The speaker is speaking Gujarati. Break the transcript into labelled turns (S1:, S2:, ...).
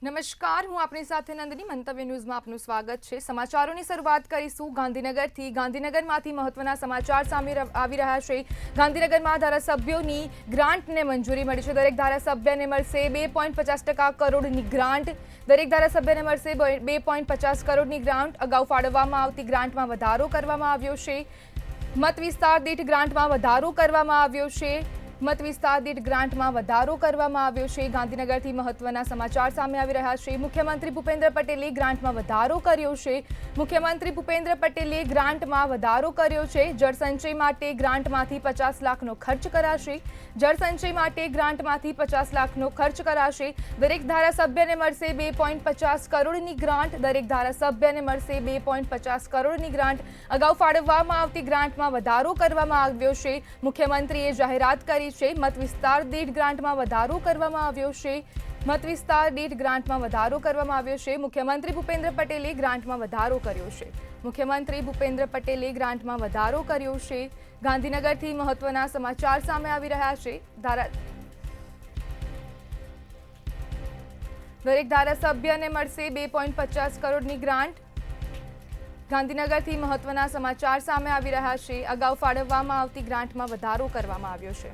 S1: નમસ્કાર, હું આપની સાથે નંદિની. મંતવ્ય ન્યૂઝમાં આપનું સ્વાગત છે. સમાચારોની શરૂઆત કરીશું ગાંધીનગરથી. ગાંધીનગરમાંથી મહત્વના સમાચાર સામે આવી રહ્યા છે. ગાંધીનગરમાં ધારાસભ્યોની ગ્રાન્ટને મંજૂરી મળી છે. દરેક ધારાસભ્યને મળશે 2.50% કરોડની ગ્રાન્ટ. દરેક ધારાસભ્યને મળશે 2.50 કરોડની ગ્રાન્ટ. અગાઉ ફાળવવામાં આવતી ગ્રાન્ટમાં વધારો કરવામાં આવ્યો છે. મત વિસ્તાર દીઠ ગ્રાન્ટમાં વધારો કરવામાં આવ્યો છે. મત વિસ્તાર દીઠ ગ્રાન્ટમાં વધારો કરવામાં આવ્યો છે. ગાંધીનગરથી મહત્વના સમાચાર સામે આવી રહ્યા છે. મુખ્યમંત્રી ભૂપેન્દ્ર પટેલે ગ્રાન્ટમાં વધારો કર્યો છે. મુખ્યમંત્રી ભૂપેન્દ્ર પટેલે ગ્રાન્ટમાં વધારો કર્યો છે. જળસંચય માટે ગ્રાન્ટમાંથી 50 લાખનો ખર્ચ કરાશે. જળસંચય માટે ગ્રાન્ટમાંથી 50 લાખનો ખર્ચ કરાશે. દરેક ધારાસભ્યને મળશે 2.50 કરોડની ગ્રાન્ટ. દરેક ધારાસભ્યને મળશે 2.50 કરોડની ગ્રાન્ટ. અગાઉ ફાળવવામાં આવતી ગ્રાન્ટમાં વધારો કરવામાં આવ્યો છે. મુખ્યમંત્રીએ જાહેરાત કરી છે. મત વિસ્તાર દીઠ ગ્રાન્ટમાં વધારો કરવામાં આવ્યો છે. મત વિસ્તાર દીઠ ગ્રાન્ટમાં વધારો કરવામાં આવ્યો છે. મુખ્યમંત્રી ભૂપેન્દ્ર પટેલે ગ્રાન્ટમાં વધારો કર્યો છે. મુખ્યમંત્રી ભૂપેન્દ્ર પટેલે ગ્રાન્ટમાં વધારો કર્યો છે. ગાંધીનગરથી મહત્વના સમાચાર સામે આવી રહ્યા છે. દરેક ધારાસભ્યને મળશે 2.50 કરોડની ગ્રાન્ટ. ગાંધીનગરથી મહત્વના સમાચાર સામે આવી રહ્યા છે. અગાઉ ફાળવવામાં આવતી ગ્રાન્ટમાં વધારો કરવામાં આવ્યો છે.